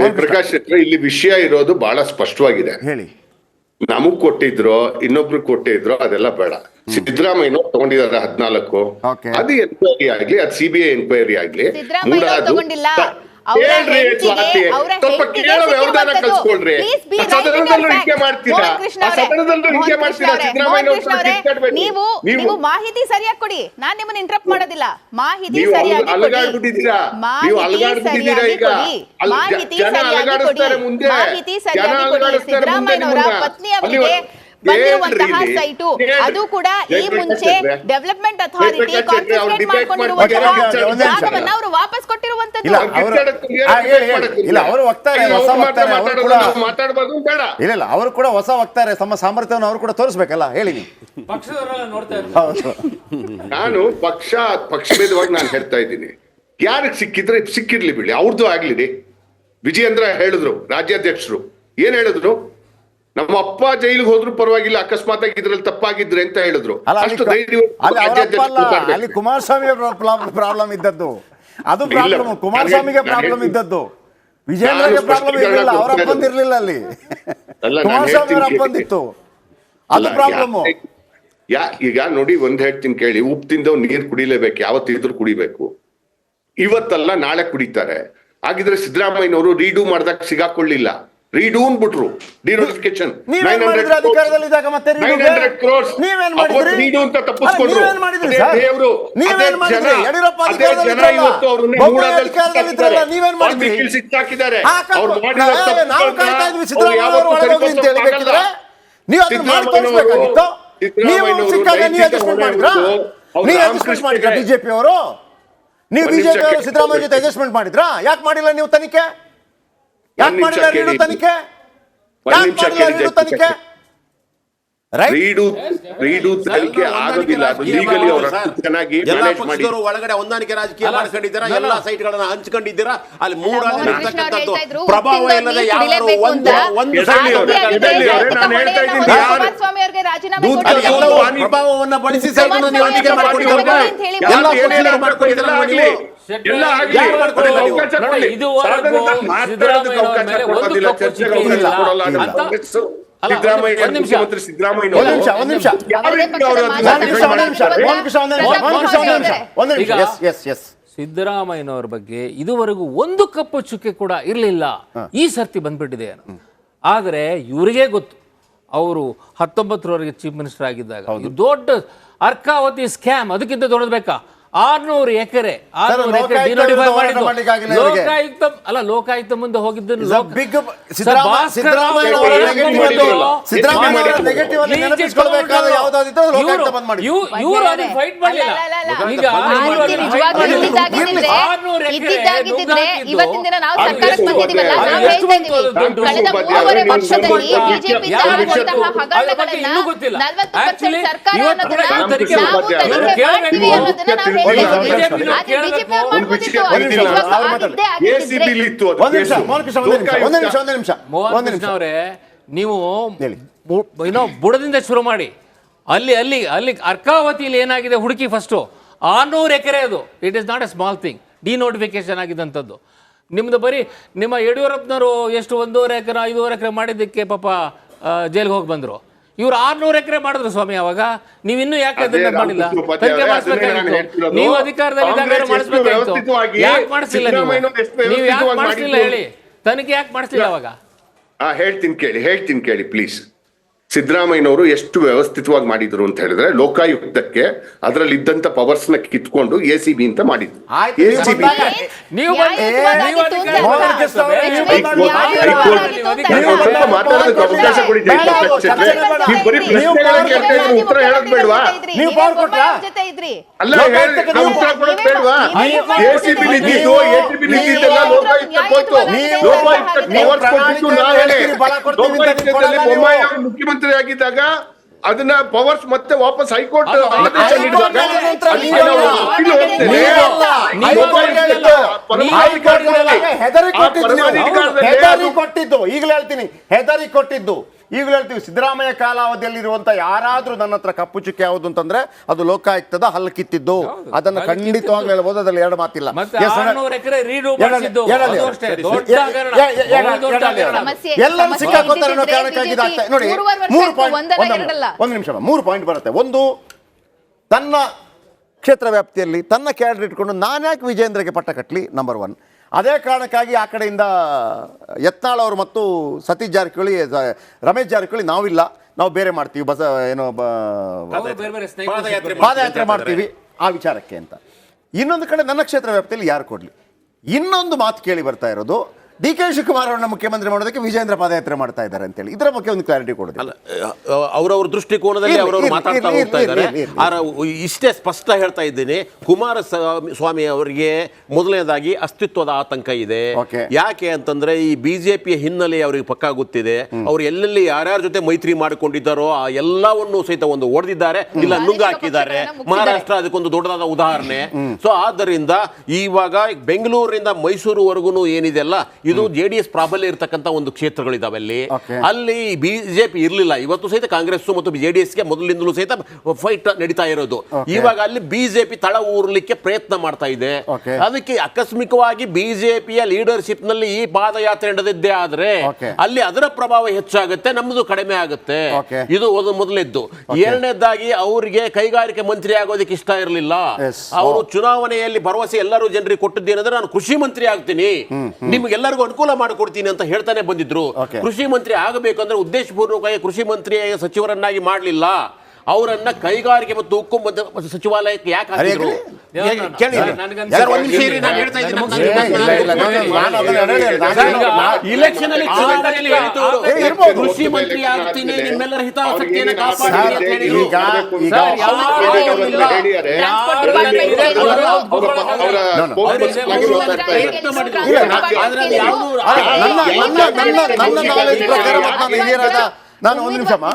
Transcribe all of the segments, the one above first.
ಜಯಪ್ರಕಾಶ್ ಇಲ್ಲಿ ವಿಷಯ ಇರೋದು ಬಹಳ ಸ್ಪಷ್ಟವಾಗಿದೆ. ಹೇಳಿ. ನಮಗ್ ಕೊಟ್ಟಿದ್ರು, ಇನ್ನೊಬ್ರು ಕೊಟ್ಟಿದ್ರು, ಅದೆಲ್ಲ ಬೇಡ. ಸಿದ್ದರಾಮಯ್ಯ ತಗೊಂಡಿದ್ದಾರೆ 14. ಅದು ಎನ್ಕ್ವೈರಿ ಆಗ್ಲಿ, ಅದು CBI ಎನ್ಕ್ವೈರಿ ಆಗ್ಲಿ. ಸ್ವಲ್ಪ ಕೇಳೋ ವ್ಯವಧಾನ ಕಲ್ಸ್ಕೊಳ್ರಿ. ಸದನದಲ್ಲೂ ಇನ್ಕೆ ಮಾಡ್ತೀರಾ, ನೀವು ಮಾಹಿತಿ ಸರಿಯಾಗಿ ಕೊಡಿ. ನಾನ್ ನಿಮ್ಮನ್ನ ಇಂಟರಪ್ಟ್ ಮಾಡೋದಿಲ್ಲ. ಮಾಹಿತಿ ಸರಿಯಾಗಿ ಕೊಡಿ. ಸಿದ್ದರಾಮಯ್ಯನವರ ಪತ್ನಿಯವರಿಗೆ ಬಂದಿರುವಂತಹ ಸೈಟು, ಅದು ಕೂಡ ಈ ಮುಂಚೆ ಡೆವಲಪ್ಮೆಂಟ್ ಅಥಾರಿಟಿ ಕಾನ್ಫಿಸ್ಕೇಟ್ ಮಾಡಿಕೊಂಡಿರುವಂತಹ ಜಾಗವನ್ನ ಅವರು ವಾಪಸ್ ಕೊಟ್ಟಿರುವಂತದ್ದು. ಇಲ್ಲ, ಅವರು ವಕ್ತಾರೆ, ಹೊಸ ವಕ್ತಾರೆ, ಇಲ್ಲ ಅವರು ಕೂಡ ಹೊಸ ವಕ್ತಾರೆ, ತಮ್ಮ ಸಾಮರ್ಥ್ಯವನ್ನು ಅವರು ಕೂಡ ತೋರಿಸ್ಬೇಕಲ್ಲ. ಹೇಳಿ. ನಾನು ಪಕ್ಷಭೇದವಾಗಿ ನಾನು ಹೇಳ್ತಾ ಇದ್ದೀನಿ. ಯಾರಿಗೆ ಸಿಕ್ಕಿದ್ರೆ ಸಿಕ್ಕಿರ್ಲಿ ಬಿಡಿ, ಅವ್ರದ್ದು ಆಗ್ಲಿ. ವಿಜಯೇಂದ್ರ ಹೇಳಿದ್ರು, ರಾಜ್ಯಾಧ್ಯಕ್ಷರು ಏನ್ ಹೇಳಿದ್ರು, ನಮ್ಮ ಅಪ್ಪ ಜೈಲಿಗೆ ಹೋದ್ರು ಪರವಾಗಿಲ್ಲ, ಅಕಸ್ಮಾತ್ ಆಗಿ ಇದ್ರಲ್ಲಿ ತಪ್ಪಾಗಿದ್ರೆ ಅಂತ ಹೇಳಿದ್ರು. ಅಷ್ಟು ಧೈರ್ಯ ಅಲ್ಲಿ ಕುಮಾರಸ್ವಾಮಿ ಪ್ರಾಬ್ಲಮ್ ಇದ್ದದ್ದು, ಅದು ಪ್ರಾಬ್ಲಮ್ ಕುಮಾರಸ್ವಾಮಿಗೆ ಪ್ರಾಬ್ಲಮ್ ಇದ್ದದ್ದು, ವಿಜಯೇಂದ್ರಗೆ ಪ್ರಾಬ್ಲಮ್ ಇರಲಿಲ್ಲ. ಅವ್ರ ಅಪ್ಪಂದಿರ್ಲಿಲ್ಲ ಅಲ್ಲಿ, ಕುಮಾರಸ್ವಾಮಿ ಅವರ ಅಪ್ಪಂದಿತ್ತು, ಅದು ಪ್ರಾಬ್ಲಮ್. ಈಗ ನೋಡಿ, ಒಂದ್ ಹೇಳ್ತೀನಿ ಕೇಳಿ. ಉಪ್ಪು ತಿಂದವ್ ನೀರ್ ಕುಡಿಲೇಬೇಕು, ಯಾವತ್ತಿದ್ರು ಕುಡಿಬೇಕು. ಇವತ್ತಲ್ಲ ನಾಳೆ ಕುಡಿತಾರೆ. ಹಾಗಿದ್ರೆ ಸಿದ್ದರಾಮಯ್ಯನವರು ರೀಡೂ ಮಾಡ್ದಾಗ ಸಿಗಾಕೊಳ್ಳಿಲ್ಲ, ರೀಡೂ ಅನ್ಬಿಟ್ರು. ಡಿನೋಟಿಫಿಕೇಶನ್ 900 crores ರೀಡು ಅಂತ ತಪ್ಪಿಸ್ಕೊಂಡ್ರು. ಜನ ಇವತ್ತು ಅವ್ರನ್ನ ಸಿಕ್ಕಾಕಿದ್ದಾರೆ. ಅವ್ರು ಮಾಡಿರೋ ಬಿಜೆಪಿ ಅವರು, ನೀವು ಬಿಜೆಪಿ ಅವರು ಸಿದ್ದರಾಮಯ್ಯ ಜೊತೆ ಅಡ್ಜಸ್ಟ್ಮೆಂಟ್ ಮಾಡಿದ್ರಾ? ಯಾಕೆ ಮಾಡಿಲ್ಲ ನೀವು ತನಿಖೆ? ಯಾಕೆ ಮಾಡಿಲ್ಲ ರೀಡು ತನಿಖೆ? ತನಿಖೆ ರೀಡು ತನಿಖೆ ಆಗೋದಿಲ್ಲ. ಅದು ಲೀಗಲಿ ಅವರು ಚೆನ್ನಾಗಿ ಮ್ಯಾನೇಜ್ ಮಾಡಿ ಒಳಗಡೆ ಹೊಂದಾಣಿಕೆ ರಾಜಕೀಯ ಮಾಡ್ಕೊಂಡಿದ್ದೀರಾ, ಎಲ್ಲಾ ಸೈಟ್ ಗಳನ್ನ ಹಂಚ್ಕೊಂಡಿದ್ದೀರಾ. ಅಲ್ಲಿ ಮೂರಲ್ಲಿ ಪ್ರಭಾವ ಇಲ್ಲದೆ ಯಾರು ಪ್ರಭಾವವನ್ನ ಬಳಸಿ ಸೈಟ್ಗಳನ್ನು ನೀವು ಹಂಚಿಕೆ ಮಾಡ್ಕೊಂಡಿದ್ದೀರಾ. ಸಿದ್ದರಾಮಯ್ಯನವರ ಬಗ್ಗೆ ಇದುವರೆಗೂ ಒಂದು ಕಪ್ಪು ಚುಕ್ಕೆ ಕೂಡ ಇರಲಿಲ್ಲ. ಈ ಸರ್ತಿ ಬಂದ್ಬಿಟ್ಟಿದೆ. ಆದರೆ ಇವರಿಗೆ ಗೊತ್ತು, ಅವರು 19ರವರೆಗೆ ಚೀಫ್ ಮಿನಿಸ್ಟರ್ ಆಗಿದ್ದಾಗ ದೊಡ್ಡ ಅರ್ಕಾವತಿ ಸ್ಕ್ಯಾಮ್, ಅದಕ್ಕಿಂತ ದೊಡ್ಡದು ಬೇಕಾ? 600 ಎಕರೆ ಲೋಕಾಯುಕ್ತ ಮುಂದೆ ಹೋಗಿದ್ದನ್ನು ಫೈಟ್ ಮಾಡಲಿಲ್ಲ. ಇನ್ನೂ ಗೊತ್ತಿಲ್ಲ. ಅವರೇ, ನೀವು ಬುಡದಿಂದ ಶುರು ಮಾಡಿ ಅಲ್ಲಿ ಅಲ್ಲಿ ಅಲ್ಲಿ ಅರ್ಕಾವತಿಯಲ್ಲಿ ಏನಾಗಿದೆ ಹುಡುಕಿ. ಫಸ್ಟ್ 600 ಎಕರೆ, ಅದು it is not a small thing. Denotification ಆಗಿದ್ದಂಥದ್ದು. ನಿಮ್ದು ಬರೀ ನಿಮ್ಮ ಯಡಿಯೂರಪ್ಪನವರು ಎಷ್ಟು 1.5 ಎಕರೆ 5 ಎಕರೆ ಮಾಡಿದ್ದಕ್ಕೆ ಪಾಪ ಜೈಲಿಗೆ ಹೋಗಿ ಬಂದ್ರು. ಇವ್ರು 600 ಎಕರೆ ಮಾಡಿದ್ರು ಸ್ವಾಮಿ. ಅವಾಗ ನೀವಿನ್ನೂ ಯಾಕೆ ಅದನ್ನ ಮಾಡಿಲ್ಲ? ತನಿಖೆ ಮಾಡಿಸ್ಬೇಕಾಗಿತ್ತು. ನೀವು ಅಧಿಕಾರದಲ್ಲಿ ಮಾಡಿಸ್ಬೇಕಾಗಿತ್ತು. ಯಾಕೆ ಮಾಡಿಸಿಲ್ಲ ನೀವು ಯಾಕೆ ಮಾಡಿಸ್ಲಿಲ್ಲ ಹೇಳಿ? ತನಿಖೆ ಯಾಕೆ ಮಾಡಿಸ್ಲಿಲ್ಲ ಅವಾಗ? ಹೇಳ್ತೀನಿ ಕೇಳಿ ಪ್ಲೀಸ್. ಸಿದ್ದರಾಮಯ್ಯನವರು ಎಷ್ಟು ವ್ಯವಸ್ಥಿತವಾಗಿ ಮಾಡಿದ್ರು ಅಂತ ಹೇಳಿದ್ರೆ, ಲೋಕಾಯುಕ್ತಕ್ಕೆ ಅದರಲ್ಲಿ ಇದ್ದಂತ ಪವರ್ಸ್ ನ ಕಿತ್ಕೊಂಡು ACB ಅಂತ ಮಾಡಿದ್ರು. ಮಾತಾಡೋದಕ್ಕೆ ಅವಕಾಶ ಕೊಡಿ. ಉತ್ತರ ಹೇಳಕ್ ಬೇಡ್ವಾ? ಅಲ್ಲ, ಉತ್ತರ ಕೊಡಕ್ ಬೇಡ್ವಾ? ACB ನಿಂತಿದ್ದು ಲೋಕಾಯುಕ್ತಕ್ಕೆ ಹೋಯ್ತು. ಲೋಕಾಯುಕ್ತಕ್ಕೆ ಪವರ್ಸ್ ಕೊಟ್ಟಿದ್ದು ನಾ ಹೇಳಿ. ಲೋಕಾಯುಕ್ತದಲ್ಲಿ ಬೊಮ್ಮಾಯಿ ಅವರು ಮುಖ್ಯಮಂತ್ರಿ ಆಗಿದ್ದಾಗ ಅದನ್ನ ಪವರ್ಸ್ ಮತ್ತೆ ವಾಪಸ್ ಹೈಕೋರ್ಟ್ ಆದೇಶ ನೀಡಿದಾಗ ಹೆದರಿ ಕೊಟ್ಟಿದ್ದು, ಈಗಲೇ ಹೇಳ್ತೀನಿ, ಹೆದರಿ ಕೊಟ್ಟಿದ್ದು. ಈಗಲೂ ಹೇಳ್ತೀವಿ, ಸಿದ್ದರಾಮಯ್ಯ ಕಾಲಾವಧಿಯಲ್ಲಿರುವಂತ ಯಾರಾದ್ರೂ ನನ್ನ ಹತ್ರ ಕಪ್ಪು ಚುಕ್ಕೆ ಯಾವುದು ಅಂತಂದ್ರೆ ಅದು ಲೋಕಾಯುಕ್ತದ ಹಲ್ಲು ಕಿತ್ತಿದ್ದು. ಅದನ್ನ ಖಂಡಿತವಾಗ್ಲೂ ಹೇಳ್ಬೋದು, ಅದ್ರಲ್ಲಿ ಎರಡು ಮಾತಿಲ್ಲ. ಮತ್ತೆ Yes, 600 ಎಕರೆ ರೀಡು ಮಾಡಿಸಿದ್ದು ಎರಡಲ್ಲಿ. ಅದು ಅಷ್ಟೇ ದೊಡ್ಡ ಹಗರಣ. ಎರಡಲ್ಲಿ. ಸಮಸ್ಯೆ- ಎಲ್ಲರೂ ಸಮಸ್ಯೆ ಸಿಕ್ಕಾಕೋತಾರೆ ಅನ್ನೋ ಇದ್ದಿದ್ರೆ ಕಾರಣಕ್ಕಾಗಿ ಇದಾಗ್ತಾ ಇದೆ. ನೋಡಿ, ಮೂರುವರೆ ವರ್ಷ 3 ಆಯ್ತು, ಪಾಯಿಂಟ್, ಒಂದಲ್ಲ ಎರಡಲ್ಲ. ಒಂದು ನಿಮಿಷ, 3 ಪಾಯಿಂಟ್ ಬರುತ್ತೆ. ಒಂದು, ತನ್ನ ಕ್ಷೇತ್ರ ವ್ಯಾಪ್ತಿಯಲ್ಲಿ ತನ್ನ ಕ್ಯಾಡರ್ ಇಟ್ಕೊಂಡು ನಾನು ಯಾಕೆ ವಿಜೇಂದ್ರಗೆ ಪಟ್ಟ ಕಟ್ಟಲಿ, ನಂಬರ್ 1. ಅದೇ ಕಾರಣಕ್ಕಾಗಿ ಆ ಕಡೆಯಿಂದ ಯತ್ನಾಳ್ ಅವರು ಮತ್ತು ಸತೀಶ್ ಜಾರಕಿಹೊಳಿ, ರಮೇಶ್ ಜಾರಕಿಹೊಳಿ ನಾವಿಲ್ಲ, ನಾವು ಬೇರೆ ಮಾಡ್ತೀವಿ, ಏನೋ ಅವರು ಬೇರೆ ಬೇರೆ ಪಾದಯಾತ್ರೆ ಮಾಡ್ತೀವಿ ಆ ವಿಚಾರಕ್ಕೆ ಅಂತ. ಇನ್ನೊಂದು ಕಡೆ ನನ್ನ ಕ್ಷೇತ್ರ ವ್ಯಾಪ್ತಿಯಲ್ಲಿ ಯಾರು ಕೊಡಲಿ. ಇನ್ನೊಂದು ಮಾತು ಕೇಳಿ ಬರ್ತಾ ಇರೋದು, ಡಿ ಕೆ ಶಿವಕುಮಾರ್ ಅವರನ್ನ ಮುಖ್ಯಮಂತ್ರಿ ಮಾಡೋದಕ್ಕೆ ವಿಜೇಂದ್ರ ಪಾದಯಾತ್ರೆ ಮಾಡ್ತಾ ಇದ್ದಾರೆ ಅಂತೇಳಿ. ಇದರ ಬಗ್ಗೆ ಒಂದು ಕ್ಲಾರಿಟಿ ಕೊಡೋದಿಲ್ಲ. ಅವರವರ ದೃಷ್ಟಿಕೋನದಲ್ಲಿ ಅವರವರು ಮಾತಾಡ್ತಾ ಹೋಗ್ತಾ ಇದ್ದಾರೆ. ಇಷ್ಟೇ ಸ್ಪಷ್ಟ ಹೇಳ್ತಾ ಇದ್ದೀನಿ, ಕುಮಾರಸ್ವಾಮಿ ಅವರಿಗೆ ಮೊದಲನೇದಾಗಿ ಅಸ್ತಿತ್ವದ ಆತಂಕ ಇದೆ. ಯಾಕೆ ಅಂತಂದ್ರೆ ಈ ಬಿಜೆಪಿಯ ಹಿನ್ನೆಲೆ ಅವರಿಗೆ ಪಕ್ಕಾ ಗೊತ್ತಿದೆ. ಅವರು ಎಲ್ಲೆಲ್ಲಿ ಯಾರ್ಯಾರ ಜೊತೆ ಮೈತ್ರಿ ಮಾಡಿಕೊಂಡಿದ್ದಾರೋ ಆ ಎಲ್ಲವನ್ನು ಸಹಿತ ಒಂದು ಹೊಡೆದಿದ್ದಾರೆ, ಇಲ್ಲ ನುಂಗಾಕಿದ್ದಾರೆ. ಮಹಾರಾಷ್ಟ್ರ ಅದಕ್ಕೊಂದು ದೊಡ್ಡದಾದ ಉದಾಹರಣೆ. ಸೊ ಆದ್ದರಿಂದ ಇವಾಗ ಬೆಂಗಳೂರಿನಿಂದ ಮೈಸೂರುವರೆಗೂ ಏನಿದೆಲ್ಲ ಇದು ಜೆಡಿಎಸ್ ಪ್ರಾಬಲ್ಯ ಇರತಕ್ಕಂತ ಒಂದು ಕ್ಷೇತ್ರಗಳಿದಾವೆ. ಅಲ್ಲಿ ಬಿಜೆಪಿ ಇರಲಿಲ್ಲ. ಇವತ್ತು ಸಹಿತ ಕಾಂಗ್ರೆಸ್ ಮತ್ತು ಜೆಡಿಎಸ್ಗೆ ಮೊದಲಿಂದಲೂ ಸಹಿತ ಫೈಟ್ ನಡೀತಾ ಇರೋದು. ಇವಾಗ ಅಲ್ಲಿ ಬಿಜೆಪಿ ತಳ ಊರ್ಲಿಕ್ಕೆ ಪ್ರಯತ್ನ ಮಾಡ್ತಾ ಇದೆ. ಅದಕ್ಕೆ ಆಕಸ್ಮಿಕವಾಗಿ ಬಿಜೆಪಿಯ ಲೀಡರ್ಶಿಪ್ ನಲ್ಲಿ ಈ ಪಾದಯಾತ್ರೆ ನಡೆದಿದ್ದೇ ಆದ್ರೆ ಅಲ್ಲಿ ಅದರ ಪ್ರಭಾವ ಹೆಚ್ಚಾಗುತ್ತೆ, ನಮ್ದು ಕಡಿಮೆ ಆಗುತ್ತೆ. ಇದು ಮೊದಲನೇದ್ದು. ಎರಡನೇದಾಗಿ ಅವರಿಗೆ ಕೈಗಾರಿಕೆ ಮಂತ್ರಿ ಆಗೋದಕ್ಕೆ ಇಷ್ಟ ಇರಲಿಲ್ಲ. ಅವರು ಚುನಾವಣೆಯಲ್ಲಿ ಭರವಸೆ ಎಲ್ಲರೂ ಜನರಿಗೆ ಕೊಟ್ಟಿದ್ದೇನೆಂದ್ರೆ ನಾನು ಕೃಷಿ ಮಂತ್ರಿ ಆಗ್ತೀನಿ, ನಿಮ್ಗೆಲ್ಲರಿಗೂ ಅನುಕೂಲ ಮಾಡಿಕೊಡ್ತೀನಿ ಅಂತ ಹೇಳ್ತಾನೆ ಬಂದಿದ್ರು. ಕೃಷಿ ಮಂತ್ರಿ ಆಗಬೇಕಂದ್ರೆ ಉದ್ದೇಶಪೂರ್ವಕವಾಗಿ ಕೃಷಿ ಮಂತ್ರಿ ಸಚಿವರನ್ನಾಗಿ ಮಾಡಲಿಲ್ಲ. ಅವರನ್ನ ಕೈಗಾರಿಕೆ ಮತ್ತು ಉಕ್ಕು ಸಚಿವಾಲಯಕ್ಕೆ ಯಾಕೆ ಹಾಕಿದ್ರು? ಇಲೆಕ್ಷನ್ ಅಲ್ಲಿ ಕೃಷಿ ಮಂತ್ರಿ ಆಗ್ತೀನಿ, ನಿಮ್ಮೆಲ್ಲರ ಹಿತಾಸಕ್ತಿಯನ್ನು ಕಾಪಾಡ್ತೀನಿ ಅಂತ ಹೇಳಿದ್ರು. ನಾನು ಒಂದು ನಿಮಿಷಮ್ಮ,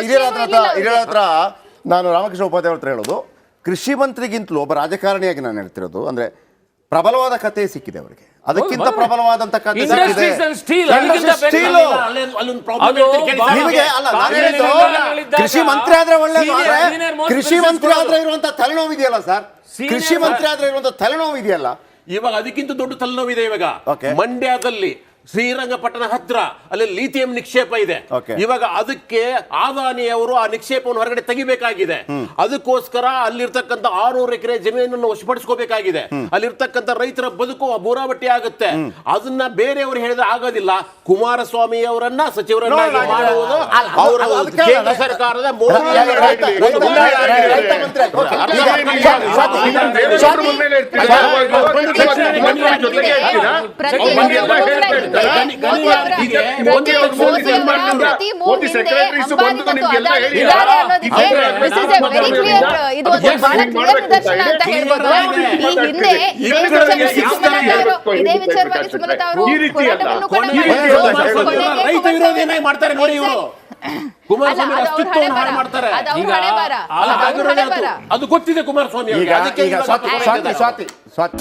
ಹಿರಿಯರ ಹತ್ರ ನಾನು ರಾಮಕೃಷ್ಣ ಉಪಾಧ್ಯಾಯ ಹತ್ರ ಹೇಳೋದು, ಕೃಷಿ ಮಂತ್ರಿಗಿಂತಲೂ ಒಬ್ಬ ರಾಜಕಾರಣಿಯಾಗಿ ನಾನು ಹೇಳ್ತಿರೋದು ಅಂದ್ರೆ ಪ್ರಬಲವಾದ ಕಥೆ ಸಿಕ್ಕಿದೆ ಅವರಿಗೆ. ಅದಕ್ಕಿಂತ ಪ್ರಬಲವಾದಂತ ಕಥೆ ಸಿಕ್ಕಿದೆ. ಕೃಷಿ ಮಂತ್ರಿ ಆದ್ರೆ ಒಳ್ಳೇದು, ಕೃಷಿ ಮಂತ್ರಿ ಆದ್ರೆ ಇರುವಂತ ತಲೆನೋವು ಇದೆಯಲ್ಲ ಸರ್, ಕೃಷಿ ಮಂತ್ರಿ ಆದ್ರೆ ಇರುವಂತ ತಲೆನೋವು ಇದೆಯಲ್ಲ. ಇವಾಗ ಅದಕ್ಕಿಂತ ದೊಡ್ಡ ತಲೆನೋವಿದೆ. ಇವಾಗ ಮಂಡ್ಯದಲ್ಲಿ ಶ್ರೀರಂಗಪಟ್ಟಣ ಹತ್ರ ಅಲ್ಲಿ ಲಿಥಿಯಂ ನಿಕ್ಷೇಪ ಇದೆ. ಇವಾಗ ಅದಕ್ಕೆ ಅದಾನಿಯವರು ಆ ನಿಕ್ಷೇಪವನ್ನು ಹೊರಗಡೆ ತೆಗಿಬೇಕಾಗಿದೆ. ಅದಕ್ಕೋಸ್ಕರ ಅಲ್ಲಿರ್ತಕ್ಕಂಥ 600 ಎಕರೆ ಜಮೀನನ್ನು ವಶಪಡಿಸ್ಕೋಬೇಕಾಗಿದೆ. ಅಲ್ಲಿರ್ತಕ್ಕಂಥ ರೈತರ ಬದುಕು ಬೂರಾಬಟ್ಟಿ ಆಗುತ್ತೆ. ಅದನ್ನ ಬೇರೆಯವರು ಹೇಳಿದ್ರೆ ಆಗೋದಿಲ್ಲ. ಕುಮಾರಸ್ವಾಮಿ ಅವರನ್ನ ಸಚಿವರನ್ನಾಗಿ ಮಾಡುವುದು ಅವರ ಕೇಂದ್ರ ಸರ್ಕಾರದ ರೈತ ವಿರೋಧಿ ಮಾಡ್ತಾರೆ ನೋಡಿ ಇವರು. ಕುಮಾರಸ್ವಾಮಿ ಅಸ್ತಿತ್ವವನ್ನು ಹಾಳು ಮಾಡ್ತಾರೆ. ಅದು ಗೊತ್ತಿದೆ ಕುಮಾರಸ್ವಾಮಿ. ಈಗ ಸ್ವಾತಿ